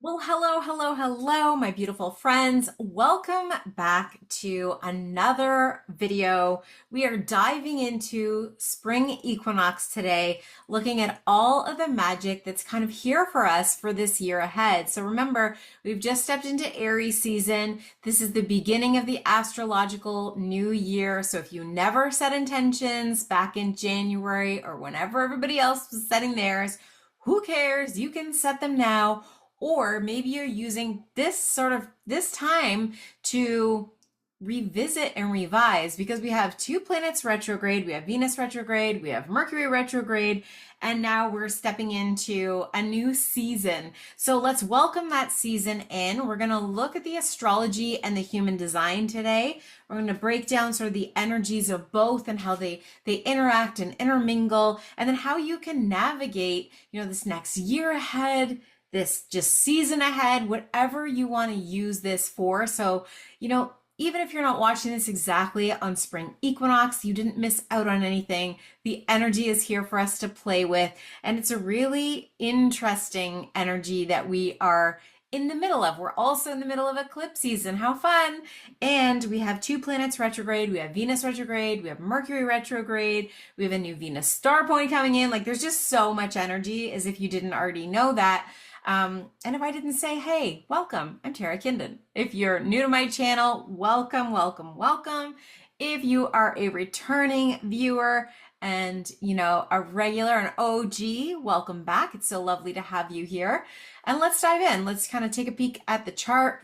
Well, hello, hello, hello, my beautiful friends. Welcome back to another video. We are diving into Spring Equinox today, looking at all of the magic that's kind of here for us for this year ahead. So remember, we've just stepped into Aries season. This is the beginning of the astrological new year. So if you never set intentions back in January or whenever everybody else was setting theirs, who cares? You can set them now. Or maybe you're using this time to revisit and revise because we have two planets retrograde, we have Venus retrograde, we have Mercury retrograde, and now we're stepping into a new season. So let's welcome that season in. We're going to look at the astrology and the human design today. We're going to break down sort of the energies of both and how they interact and intermingle, and then how you can navigate, this next year ahead, this just season ahead, whatever you want to use this for. So, even if you're not watching this exactly on Spring Equinox, you didn't miss out on anything. The energy is here for us to play with, and it's a really interesting energy that we are in the middle of. We're also in the middle of eclipse season. How fun! And we have two planets retrograde. We have Venus retrograde. We have Mercury retrograde. We have a new Venus star point coming in. Like, there's just so much energy, as if you didn't already know that. And if I didn't say, hey, welcome, I'm Tara Kinden. If you're new to my channel, welcome, welcome, welcome. If you are a returning viewer and, a regular, an OG, welcome back. It's so lovely to have you here. And let's dive in. Let's kind of take a peek at the chart.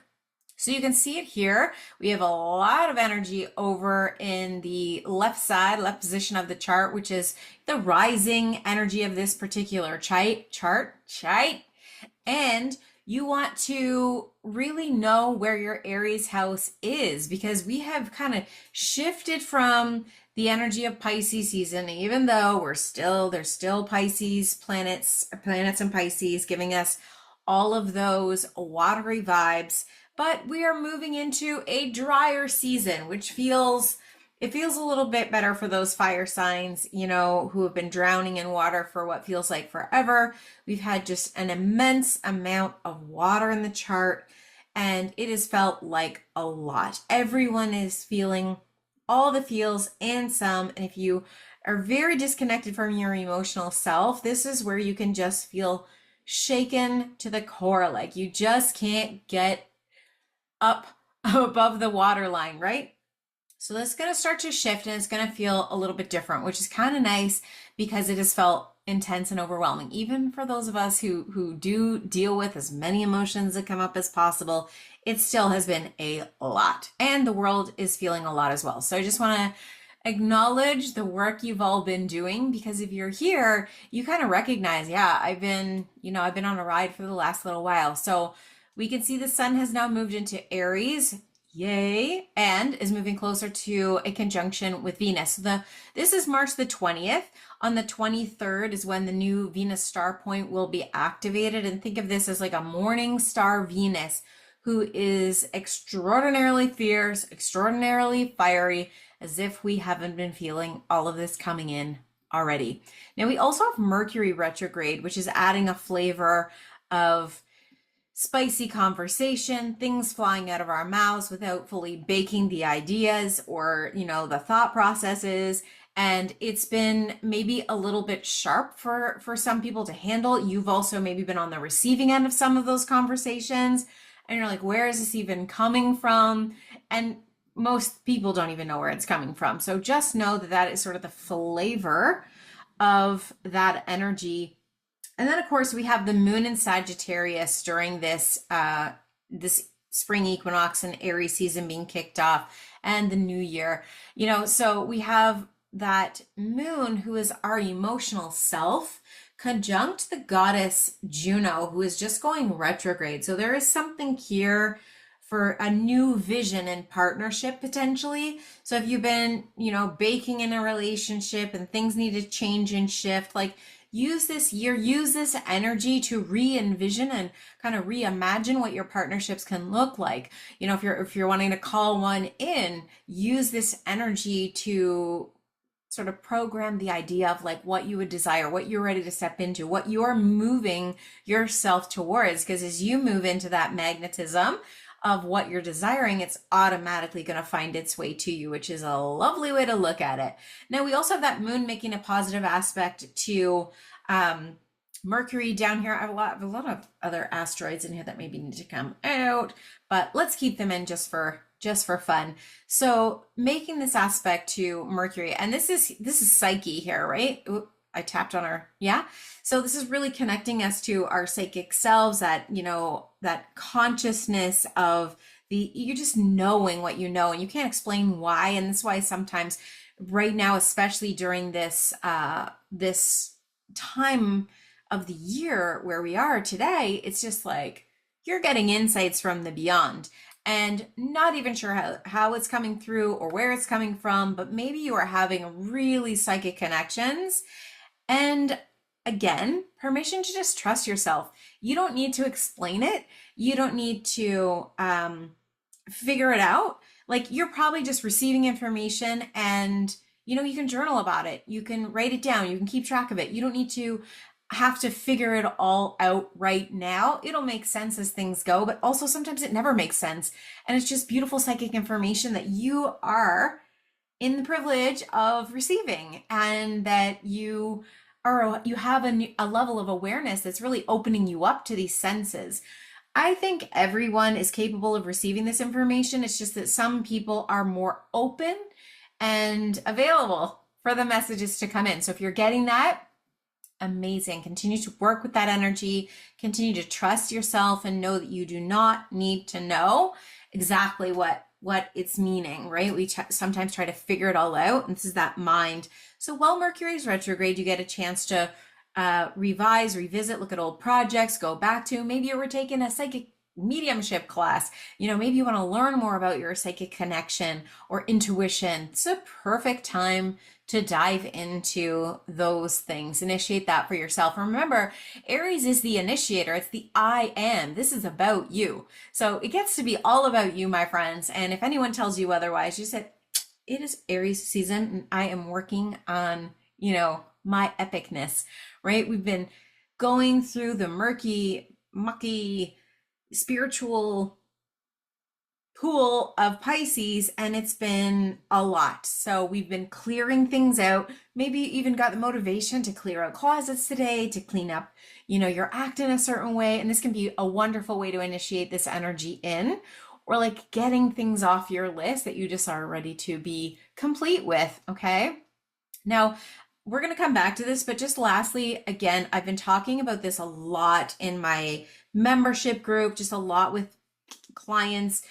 So you can see it here. We have a lot of energy over in the left side, left position of the chart, which is the rising energy of this particular chart. And you want to really know where your Aries house is, because we have kind of shifted from the energy of Pisces season, even though there's still Pisces planets in Pisces giving us all of those watery vibes, but we are moving into a drier season, which feels a little bit better for those fire signs, who have been drowning in water for what feels like forever. We've had just an immense amount of water in the chart, and it has felt like a lot. Everyone is feeling all the feels and some. And if you are very disconnected from your emotional self, this is where you can just feel shaken to the core. Like you just can't get up above the waterline, right? So this is going to start to shift, and it's going to feel a little bit different, which is kind of nice because it has felt intense and overwhelming. Even for those of us who do deal with as many emotions that come up as possible, it still has been a lot, and the world is feeling a lot as well. So I just want to acknowledge the work you've all been doing, because if you're here, you kind of recognize, yeah, I've been on a ride for the last little while. So we can see the sun has now moved into Aries. Yay, and is moving closer to a conjunction with Venus. This is March the 20th. On the 23rd is when the new Venus star point will be activated. And think of this as like a morning star Venus, who is extraordinarily fierce, extraordinarily fiery, as if we haven't been feeling all of this coming in already. Now we also have Mercury retrograde, which is adding a flavor of spicy conversation, things flying out of our mouths without fully baking the ideas or, the thought processes. And it's been maybe a little bit sharp for some people to handle. You've also maybe been on the receiving end of some of those conversations, and you're like, where is this even coming from? And most people don't even know where it's coming from. So just know that is sort of the flavor of that energy. And then, of course, we have the moon in Sagittarius during this spring equinox and Aries season being kicked off, and the new year. So we have that moon, who is our emotional self, conjunct the goddess Juno, who is just going retrograde. So there is something here for a new vision and partnership potentially. So if you've been, baking in a relationship and things need to change and shift, like, use this energy to re-envision and kind of reimagine what your partnerships can look like. If you're wanting to call one in, use this energy to sort of program the idea of like what you would desire, what you're ready to step into, what you're moving yourself towards. Because as you move into that magnetism of what you're desiring, it's automatically going to find its way to you, which is a lovely way to look at it. Now, we also have that moon making a positive aspect to Mercury down here. I have a lot of other asteroids in here that maybe need to come out, but let's keep them in just for fun. So making this aspect to Mercury, and this is Psyche here, right? Ooh, I tapped on her. Yeah. So this is really connecting us to our psychic selves, that, you know, that consciousness of you just knowing what you know, and you can't explain why. And that's why sometimes right now, especially during this, this time of the year where we are today, it's just like you're getting insights from the beyond and not even sure how it's coming through or where it's coming from, but maybe you are having really psychic connections. And again, permission to just trust yourself. You don't need to explain it. You don't need to figure it out. Like, you're probably just receiving information, and you know, you can journal about it. You can write it down. You can keep track of it. You don't need to have to figure it all out right now. It'll make sense as things go, but also sometimes it never makes sense. And it's just beautiful psychic information that you are in the privilege of receiving, and that you have a level of awareness that's really opening you up to these senses. I think everyone is capable of receiving this information. It's just that some people are more open and available for the messages to come in. So if you're getting that, amazing. Continue to work with that energy. Continue to trust yourself and know that you do not need to know exactly what it's meaning, right? We sometimes try to figure it all out, and this is that mind. So while Mercury is retrograde, you get a chance to revise, revisit, look at old projects, go back to, maybe you were taking a psychic mediumship class. You know, maybe you want to learn more about your psychic connection or intuition. It's a perfect time to dive into those things. Initiate that for yourself. Remember, Aries is the initiator. It's the I am. This is about you. So it gets to be all about you, my friends. And if anyone tells you otherwise, you said, it is Aries season and I am working on, you know, my epicness, right? We've been going through the murky, mucky, spiritual pool of Pisces, and it's been a lot. So we've been clearing things out. Maybe you even got the motivation to clear out closets today, to clean up, you know, your act in a certain way. And this can be a wonderful way to initiate this energy in, or like getting things off your list that you just are ready to be complete with. Okay. Now, we're going to come back to this, but just lastly, again, I've been talking about this a lot in my membership group, just a lot with clients,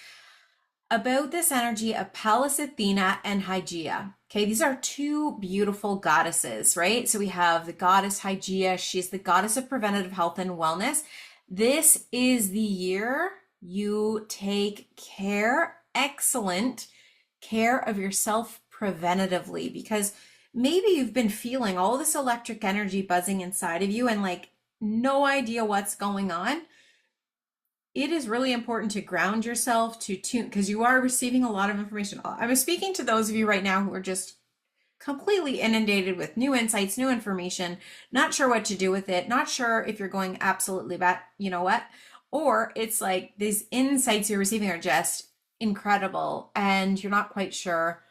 about this energy of Pallas Athena and Hygeia. Okay, these are two beautiful goddesses, right? So we have the goddess Hygeia. She's the goddess of preventative health and wellness. This is the year you take care, excellent care of yourself preventatively, because maybe you've been feeling all this electric energy buzzing inside of you and like no idea what's going on. It is really important to ground yourself, to tune, because you are receiving a lot of information. I'm speaking to those of you right now who are just completely inundated with new insights, new information, not sure what to do with it, not sure if you're going absolutely bad, you know what? Or it's like these insights you're receiving are just incredible and you're not quite sure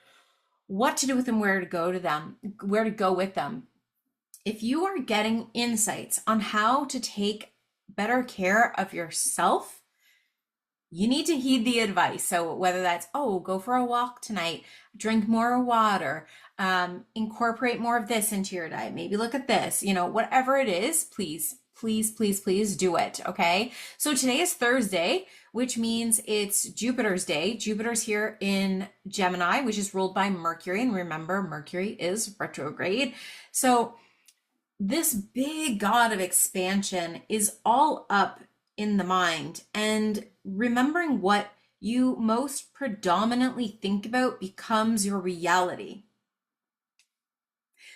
what to do with them, where to go with them. If you are getting insights on how to take better care of yourself, you need to heed the advice. So whether that's, oh, go for a walk tonight, drink more water, incorporate more of this into your diet, maybe look at this, you know, whatever it is, please do it. Okay. So today is Thursday, which means it's Jupiter's day. Jupiter's here in Gemini, which is ruled by Mercury. And remember, Mercury is retrograde. So this big god of expansion is all up in the mind, and remembering what you most predominantly think about becomes your reality.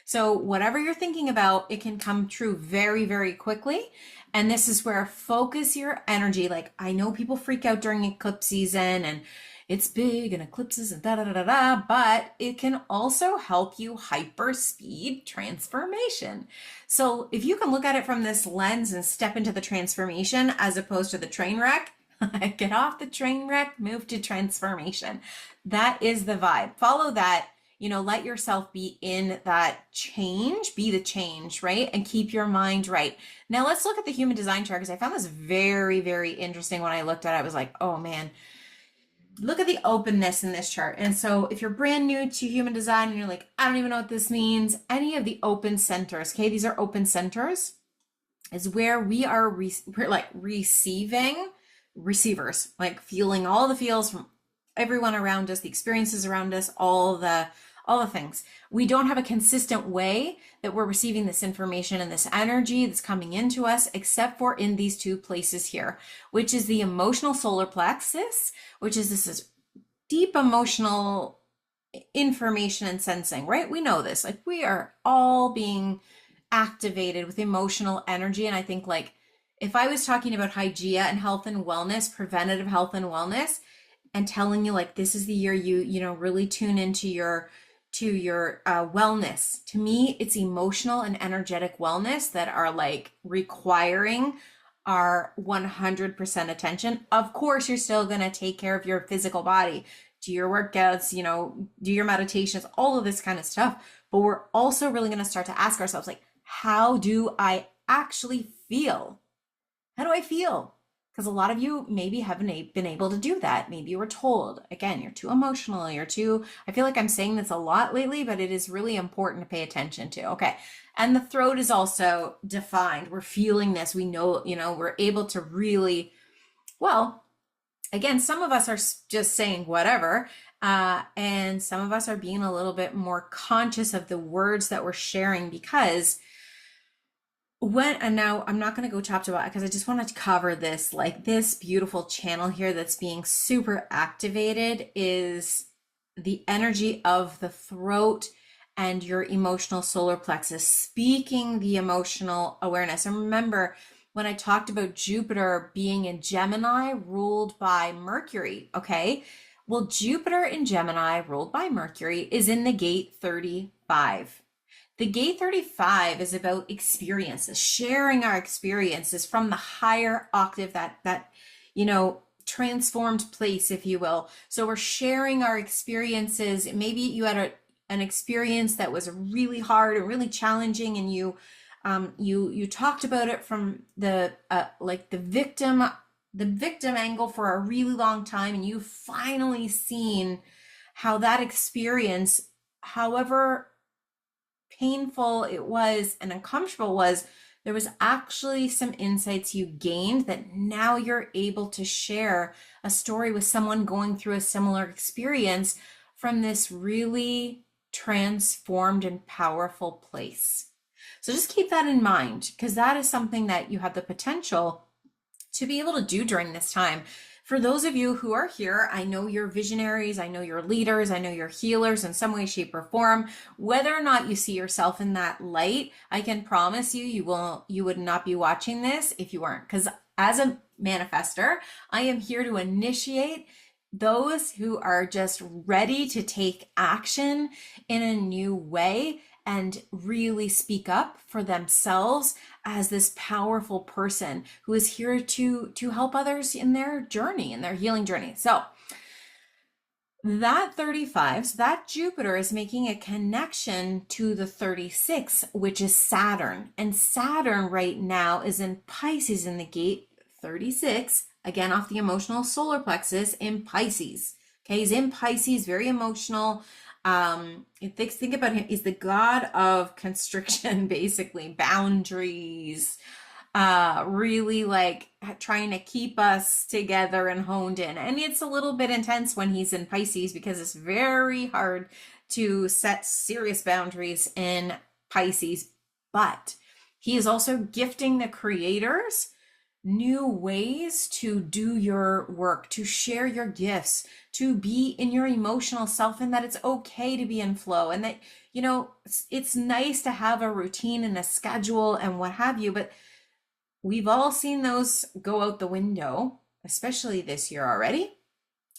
So whatever you're thinking about, it can come true very, very quickly. And this is where focus your energy. Like, I know people freak out during eclipse season and, it's big and eclipses and da da da da da, but it can also help you hyper speed transformation. So if you can look at it from this lens and step into the transformation as opposed to the train wreck, get off the train wreck, move to transformation. That is the vibe. Follow that, let yourself be in that change, be the change, right? And keep your mind right. Now let's look at the human design chart because I found this very, very interesting when I looked at it. I was like, oh man, look at the openness in this chart. And so if you're brand new to human design and you're like, I don't even know what this means, any of the open centers, okay, these are open centers, is where we are we're like receivers, like feeling all the feels from everyone around us, the experiences around us, all the things. We don't have a consistent way that we're receiving this information and this energy that's coming into us, except for in these two places here, which is the emotional solar plexus, which is this is deep emotional information and sensing, right? We know this, like we are all being activated with emotional energy. And I think like if I was talking about Hygeia and health and wellness, preventative health and wellness, and telling you like this is the year you really tune into your wellness. To me, it's emotional and energetic wellness that are like requiring our 100% attention. Of course, you're still going to take care of your physical body, do your workouts, do your meditations, all of this kind of stuff. But we're also really going to start to ask ourselves, like, how do I actually feel? How do I feel? Because a lot of you maybe haven't been able to do that. Maybe you were told, again, you're too emotional, I feel like I'm saying this a lot lately, but it is really important to pay attention to. Okay. And the throat is also defined. We're feeling this. We know, we're able to really, well, again, some of us are just saying whatever. And some of us are being a little bit more conscious of the words that we're sharing because and now I'm not going to go top to bottom because I just wanted to cover this, like this beautiful channel here that's being super activated is the energy of the throat and your emotional solar plexus, speaking the emotional awareness. And remember when I talked about Jupiter being in Gemini ruled by Mercury, okay? Well, Jupiter in Gemini ruled by Mercury is in the gate 35. The gate 35 is about experiences, sharing our experiences from the higher octave, that transformed place, if you will. So we're sharing our experiences. Maybe you had an experience that was really hard and really challenging, and you talked about it from the victim angle for a really long time, and you've finally seen how that experience, however painful it was and uncomfortable was, there was actually some insights you gained that now you're able to share a story with someone going through a similar experience from this really transformed and powerful place. So just keep that in mind, because that is something that you have the potential to be able to do during this time. For those of you who are here, I know you're visionaries, I know you're leaders, I know you're healers in some way, shape, or form. Whether or not you see yourself in that light, I can promise you, you would not be watching this if you weren't. Because as a manifester, I am here to initiate those who are just ready to take action in a new way and really speak up for themselves as this powerful person who is here to help others in their journey, in their healing journey. So that 35, so that Jupiter is making a connection to the 36, which is Saturn. And Saturn right now is in Pisces in the gate 36, again off the emotional solar plexus in Pisces. Okay, he's in Pisces, very emotional. Think about him, he's the god of constriction, basically, boundaries, really like trying to keep us together and honed in. And it's a little bit intense when he's in Pisces because it's very hard to set serious boundaries in Pisces, but he is also gifting the creators new ways to do your work, to share your gifts, to be in your emotional self, and that it's okay to be in flow, and that, it's nice to have a routine and a schedule and what have you, but we've all seen those go out the window, especially this year already.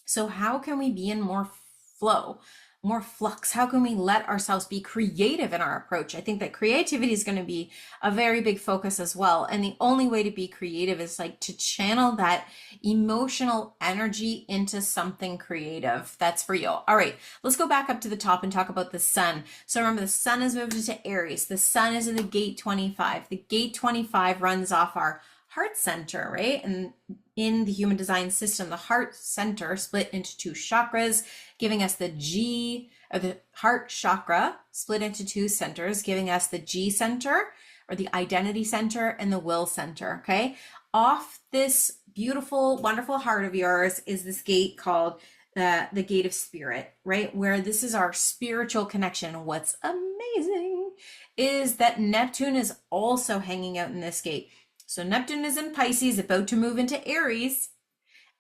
So how can we be in more flow, more flux? How can we let ourselves be creative in our approach? I think that creativity is going to be a very big focus as well. And the only way to be creative is like to channel that emotional energy into something creative that's for you. All right, let's go back up to the top and talk about the sun. So remember, the sun has moved into Aries. The sun is in the gate 25. The gate 25 runs off our heart center, right? And in the human design system, the heart center split into two chakras, giving us the G, or the heart chakra split into two centers, giving us the G center, or the identity center, and the will center, okay? Off this beautiful, wonderful heart of yours is this gate called the gate of spirit, right? Where this is our spiritual connection. What's amazing is that Neptune is also hanging out in this gate. So Neptune is in Pisces, about to move into Aries,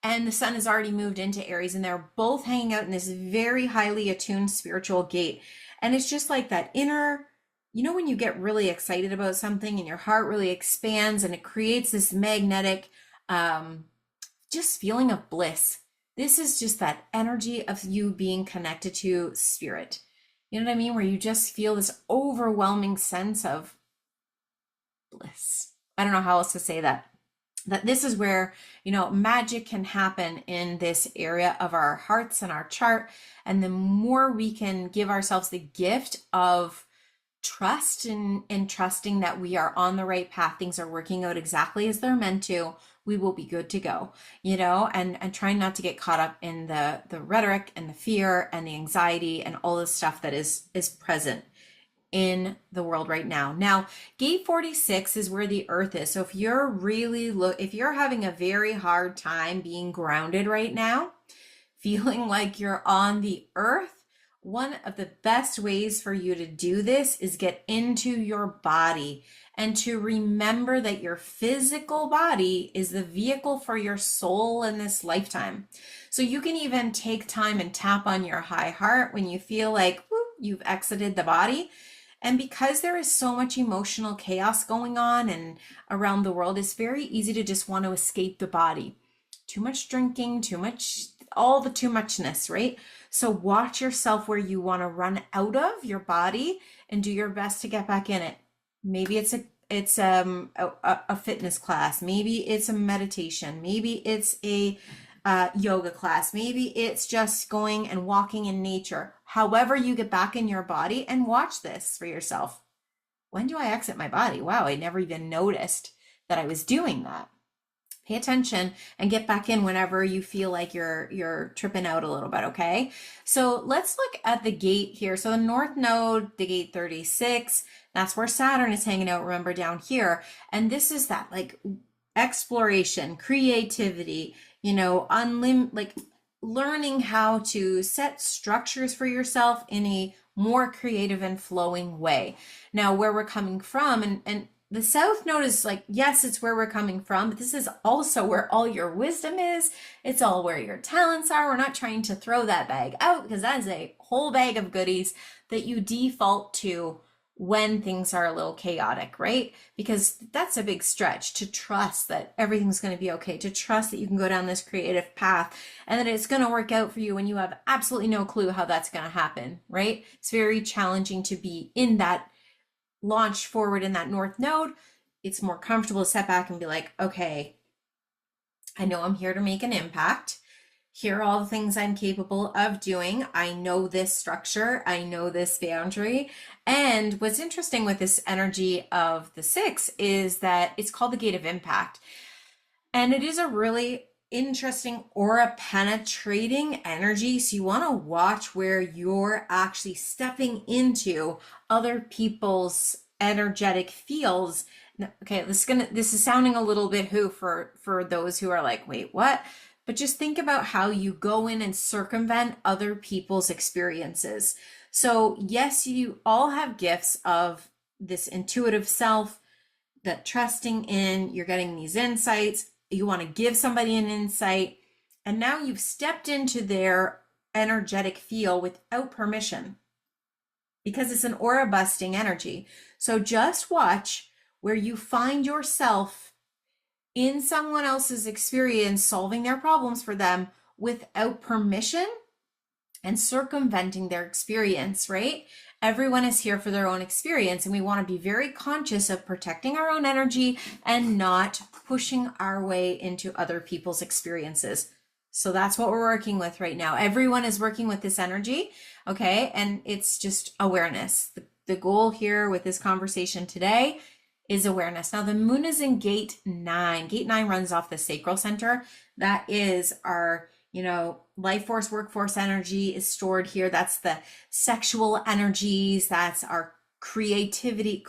and the sun has already moved into Aries, and they're both hanging out in this very highly attuned spiritual gate. And it's just like that inner, you know, when you get really excited about something and your heart really expands and it creates this magnetic, just feeling of bliss. This is just that energy of you being connected to spirit. You know what I mean? Where you just feel this overwhelming sense of bliss. I don't know how else to say that. That this is where, you know, magic can happen in this area of our hearts and our chart. And the more we can give ourselves the gift of trust and trusting that we are on the right path, things are working out exactly as they're meant to, we will be good to go, you know, and trying not to get caught up in the rhetoric and the fear and the anxiety and all the stuff that is present in the world right now. Now, gate 46 is where the earth is. So if you're really if you're having a very hard time being grounded right now, feeling like you're on the earth, one of the best ways for you to do this is get into your body and to remember that your physical body is the vehicle for your soul in this lifetime. So you can even take time and tap on your high heart when you feel like you've exited the body. And because there is so much emotional chaos going on and around the world, it's very easy to just want to escape the body. Too much drinking, too much, all the too muchness, right? So watch yourself where you want to run out of your body and do your best to get back in it. Maybe it's a fitness class. Maybe it's a meditation. Maybe it's a yoga class. Maybe it's just going and walking in nature. However you get back in your body, and watch this for yourself. When do I exit my body? Wow, I never even noticed that I was doing that. Pay attention and get back in whenever you feel like you're tripping out a little bit, okay? So let's look at the gate here. So the North Node, the gate 36, that's where Saturn is hanging out, remember, down here. And this is that like exploration, creativity, you know, like learning how to set structures for yourself in a more creative and flowing way. Now, where we're coming from, and the South Node is like, yes, it's where we're coming from, but this is also where all your wisdom is. It's all where your talents are. We're not trying to throw that bag out because that is a whole bag of goodies that you default to when things are a little chaotic, right? Because that's a big stretch to trust that everything's going to be okay, to trust that you can go down this creative path and that it's going to work out for you when you have absolutely no clue how that's going to happen, right? It's very challenging to be in that launch forward in that North Node. It's more comfortable to step back and be like, okay, I know I'm here to make an impact. Here are all the things I'm capable of doing. I know this structure. I know this boundary. And what's interesting with this energy of the 6 is that it's called the gate of impact. And it is a really interesting aura penetrating energy. So you want to watch where you're actually stepping into other people's energetic fields. Okay, this is sounding a little bit for those who are like, wait, what? But just think about how you go in and circumvent other people's experiences. So yes, you all have gifts of this intuitive self, that trusting in, you're getting these insights, you want to give somebody an insight, and now you've stepped into their energetic field without permission because it's an aura busting energy. So just watch where you find yourself in someone else's experience, solving their problems for them, without permission and circumventing their experience, right? Everyone is here for their own experience, and we want to be very conscious of protecting our own energy and not pushing our way into other people's experiences. So that's what we're working with right now. Everyone is working with this energy, okay? And it's just awareness. The goal here with this conversation today is awareness. Now, the moon is in gate 9. Gate 9 runs off the sacral center. That is our, life force, workforce energy is stored here. That's the sexual energies. That's our creativity,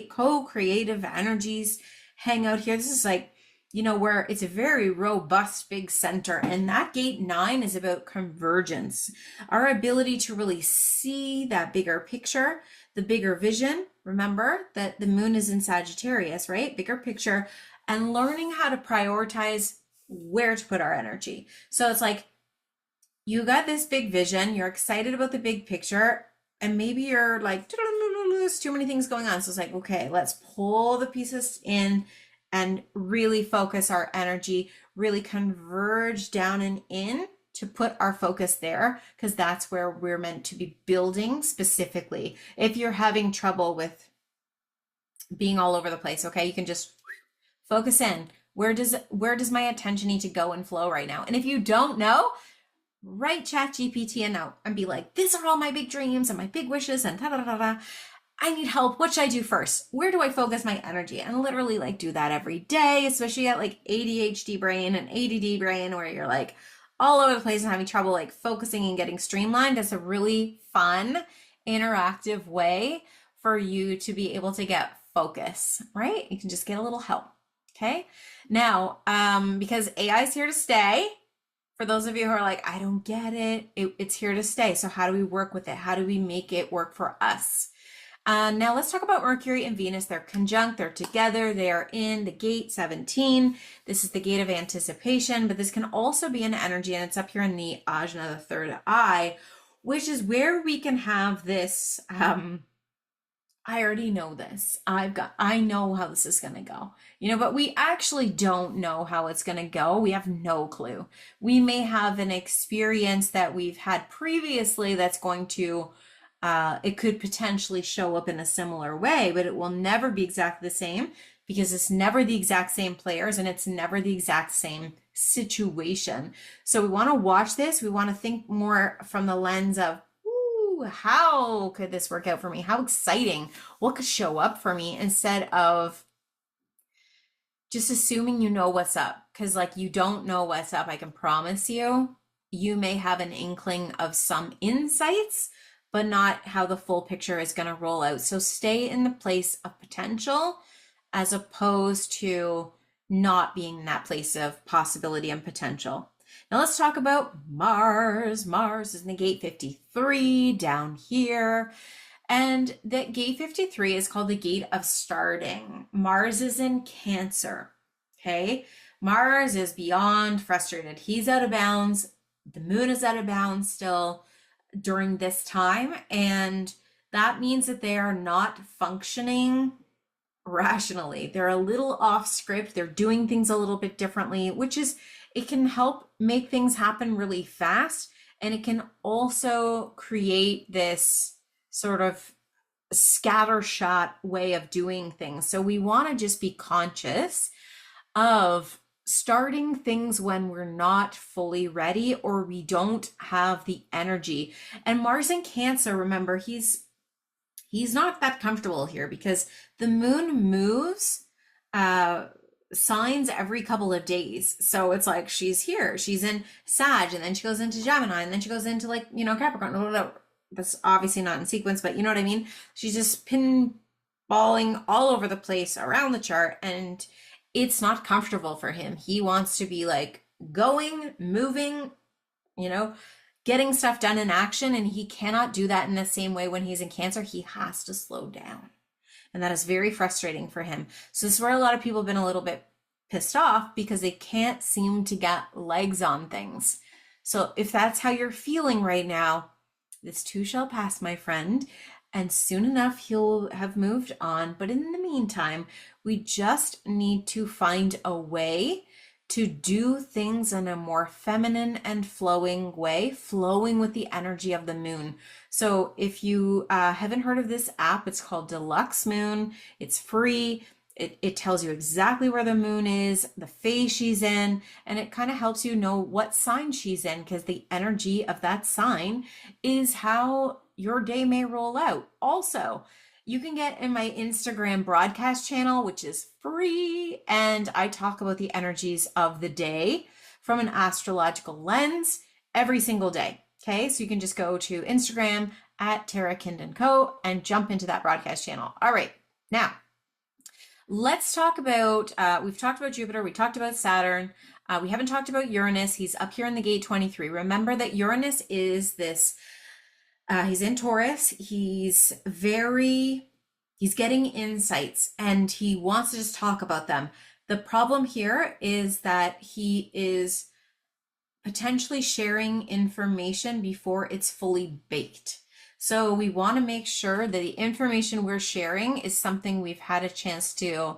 co-creative energies hang out here. This is like, where it's a very robust, big center. And that gate 9 is about convergence, our ability to really see that bigger picture, the bigger vision. Remember that the moon is in Sagittarius, right? Bigger picture, and learning how to prioritize where to put our energy. So it's like, you got this big vision, you're excited about the big picture, and maybe you're like, there's too many things going on. So it's like, okay, let's pull the pieces in and really focus our energy, really converge down and in to put our focus there, because that's where we're meant to be building specifically. If you're having trouble with being all over the place, okay, you can just focus in. Where does my attention need to go and flow right now? And if you don't know, write ChatGPT a note and be like, these are all my big dreams and my big wishes and da da da da. I need help. What should I do first? Where do I focus my energy? And literally like do that every day, especially at like ADHD brain and ADD brain, where you're like all over the place and having trouble like focusing and getting streamlined. It's a really fun, interactive way for you to be able to get focus, right? You can just get a little help. Okay. Now, because AI is here to stay, for those of you who are like, I don't get it, it's here to stay. So how do we work with it? How do we make it work for us? Now let's talk about Mercury and Venus. They're conjunct, they're together, they are in the gate 17. This is the gate of anticipation, but this can also be an energy, and it's up here in the Ajna, the third eye, which is where we can have this, I already know this. I know how this is going to go, but we actually don't know how it's going to go. We have no clue. We may have an experience that we've had previously that's going to, it could potentially show up in a similar way, but it will never be exactly the same, because it's never the exact same players and it's never the exact same situation. So we want to watch this. We want to think more from the lens of, how could this work out for me? How exciting? What could show up for me, instead of just assuming you know what's up? Because like, you don't know what's up. I can promise you, you may have an inkling of some insights, but not how the full picture is going to roll out. So stay in the place of potential as opposed to not being in that place of possibility and potential. Now let's talk about Mars. Mars is in the gate 53 down here. And that gate 53 is called the gate of starting. Mars is in Cancer, okay? Mars is beyond frustrated. He's out of bounds. The moon is out of bounds still during this time. And that means that they are not functioning rationally. They're a little off script. They're doing things a little bit differently, which is, it can help make things happen really fast. And it can also create this sort of scattershot way of doing things. So we want to just be conscious of starting things when we're not fully ready or we don't have the energy. And Mars in Cancer, remember, he's not that comfortable here because the moon moves signs every couple of days. So it's like she's here, she's in Sag, and then she goes into Gemini, and then she goes into like, Capricorn. That's obviously not in sequence, but you know what I mean? She's just pinballing all over the place around the chart, and it's not comfortable for him. He wants to be like going, moving, getting stuff done in action, and he cannot do that in the same way when he's in Cancer. He has to slow down. And that is very frustrating for him. So this is where a lot of people have been a little bit pissed off because they can't seem to get legs on things. So if that's how you're feeling right now, this too shall pass, my friend. And soon enough, he'll have moved on. But in the meantime, we just need to find a way to do things in a more feminine and flowing way, flowing with the energy of the moon. So if you haven't heard of this app, it's called Deluxe Moon. It's free. It tells you exactly where the moon is, the phase she's in, and it kind of helps you know what sign she's in, because the energy of that sign is how your day may roll out. Also, you can get in my Instagram broadcast channel, which is free, and I talk about the energies of the day from an astrological lens every single day. Okay, so you can just go to Instagram at Tara Kinden Co and jump into that broadcast channel. All right, now let's talk about, we've talked about Jupiter, we talked about Saturn, we haven't talked about Uranus. He's up here in the gate 23. Remember that Uranus is this, he's in Taurus, he's getting insights and he wants to just talk about them. The problem here is that he is potentially sharing information before it's fully baked. So we want to make sure that the information we're sharing is something we've had a chance to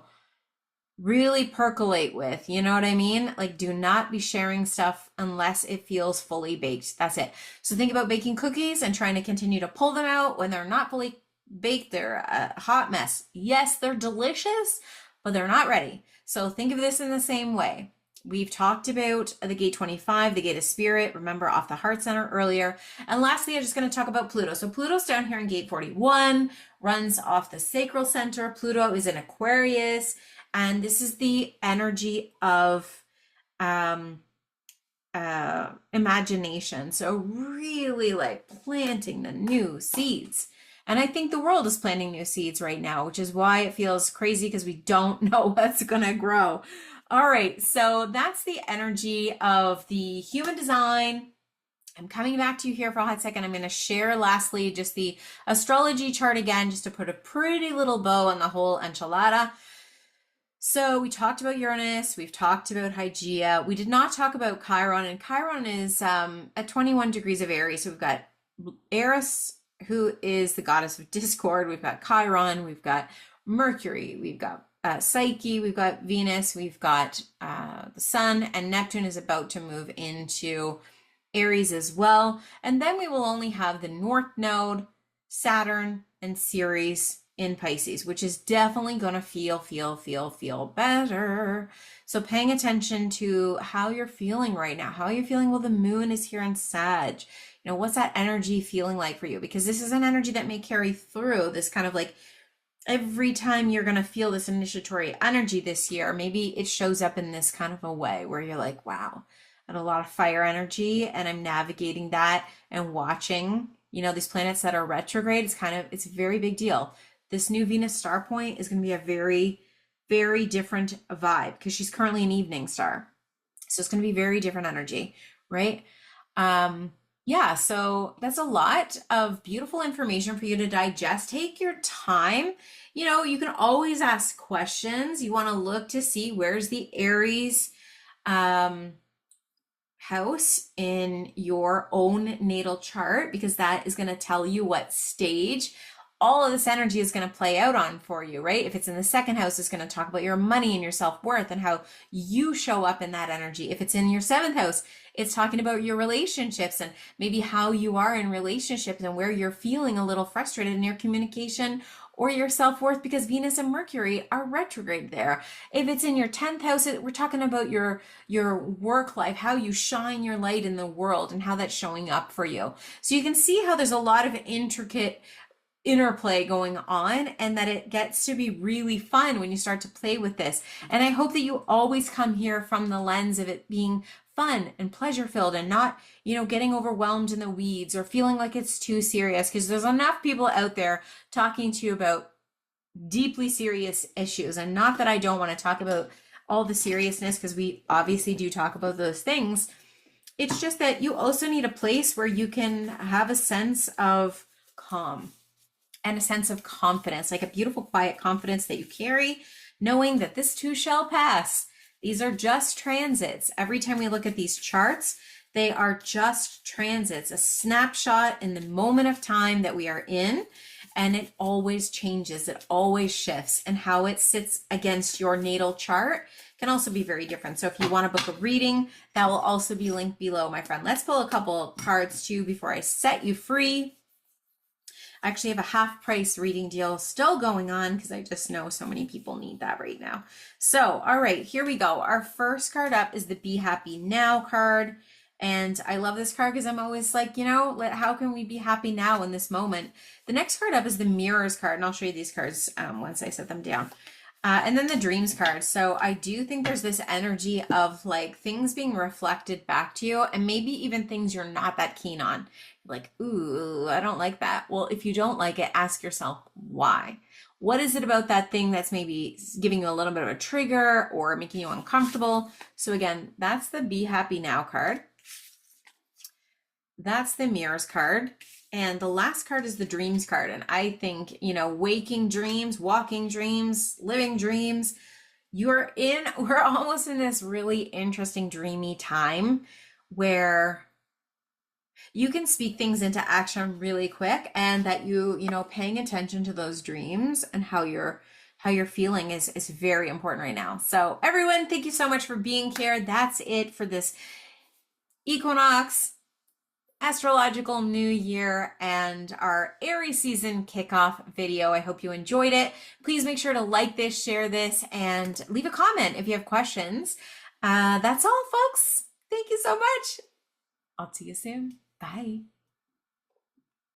really percolate with. You know what I mean? Like, do not be sharing stuff unless it feels fully baked. That's it. So think about baking cookies and trying to continue to pull them out when they're not fully baked. They're a hot mess. Yes, they're delicious, but they're not ready. So think of this in the same way. We've talked about the gate 25, the gate of spirit, remember, off the heart center earlier. And lastly, I'm just going to talk about Pluto. So Pluto's down here in gate 41, runs off the sacral center. Pluto is in Aquarius, and this is the energy of imagination. So really like planting the new seeds. And I think the world is planting new seeds right now, which is why it feels crazy, because we don't know what's going to grow. All right, so that's the energy of the human design. I'm coming back to you here for a hot second. I'm going to share lastly just the astrology chart again, just to put a pretty little bow on the whole enchilada. So we talked about Uranus, we've talked about Hygeia. We did not talk about Chiron, and Chiron is at 21 degrees of Aries. So we've got Aries, who is the goddess of discord. We've got Chiron, we've got Mercury, we've got Psyche, we've got Venus, we've got the Sun, and Neptune is about to move into Aries as well. And then we will only have the North Node, Saturn, and Ceres in Pisces, which is definitely going to feel better. So paying attention to how you're feeling right now, how you're feeling while the moon is here in Sag. You know, what's that energy feeling like for you? Because this is an energy that may carry through this kind of like, every time you're going to feel this initiatory energy this year, maybe it shows up in this kind of a way where you're like, wow, I had a lot of fire energy and I'm navigating that and watching, you know, these planets that are retrograde. It's a very big deal. This new Venus star point is going to be a very, very different vibe because she's currently an evening star. So it's going to be very different energy, right? Yeah, so that's a lot of beautiful information for you to digest. Take your time. You know, you can always ask questions. You want to look to see where's the Aries house in your own natal chart, because that is going to tell you what stage all of this energy is going to play out on for you, right? If it's in the second house, it's going to talk about your money and your self-worth and how you show up in that energy. If it's in your seventh house, it's talking about your relationships and maybe how you are in relationships and where you're feeling a little frustrated in your communication or your self-worth because Venus and Mercury are retrograde there. If it's in your 10th house, we're talking about your work life, how you shine your light in the world and how that's showing up for you. So you can see how there's a lot of intricate interplay going on, and that it gets to be really fun when you start to play with this. And I hope that you always come here from the lens of it being fun and pleasure filled and not, you know, getting overwhelmed in the weeds or feeling like it's too serious, because there's enough people out there talking to you about deeply serious issues. And not that I don't want to talk about all the seriousness, because we obviously do talk about those things. It's just that you also need a place where you can have a sense of calm and a sense of confidence, like a beautiful, quiet confidence that you carry, knowing that this too shall pass. These are just transits. Every time we look at these charts, they are just transits, a snapshot in the moment of time that we are in. and it always changes, it always shifts, and how it sits against your natal chart can also be very different. So if you want to book a reading, that will also be linked below, my friend. Let's pull a couple cards too before I set you free. I actually have a half price reading deal still going on because I just know so many people need that right now. So, all right, here we go. Our first card up is the Be Happy Now card. And I love this card because I'm always like, you know, how can we be happy now in this moment? The next card up is the Mirrors card, and I'll show you these cards once I set them down. And then the Dreams card. So I do think there's this energy of like things being reflected back to you, and maybe even things you're not that keen on. Like, ooh, I don't like that. Well, if you don't like it, ask yourself why. What is it about that thing that's maybe giving you a little bit of a trigger or making you uncomfortable? So again, that's the Be Happy Now card. That's the Mirrors card. And the last card is the Dreams card. And I think, you know, waking dreams, walking dreams, living dreams, we're almost in this really interesting dreamy time where you can speak things into action really quick, and that you know, paying attention to those dreams and how you're feeling is very important right now. So everyone, thank you so much for being here. That's it for this Equinox astrological new year and our Aries season kickoff video. I hope you enjoyed it. Please make sure to like this, share this, and leave a comment if you have questions. That's all, folks. Thank you so much. I'll see you soon. Bye.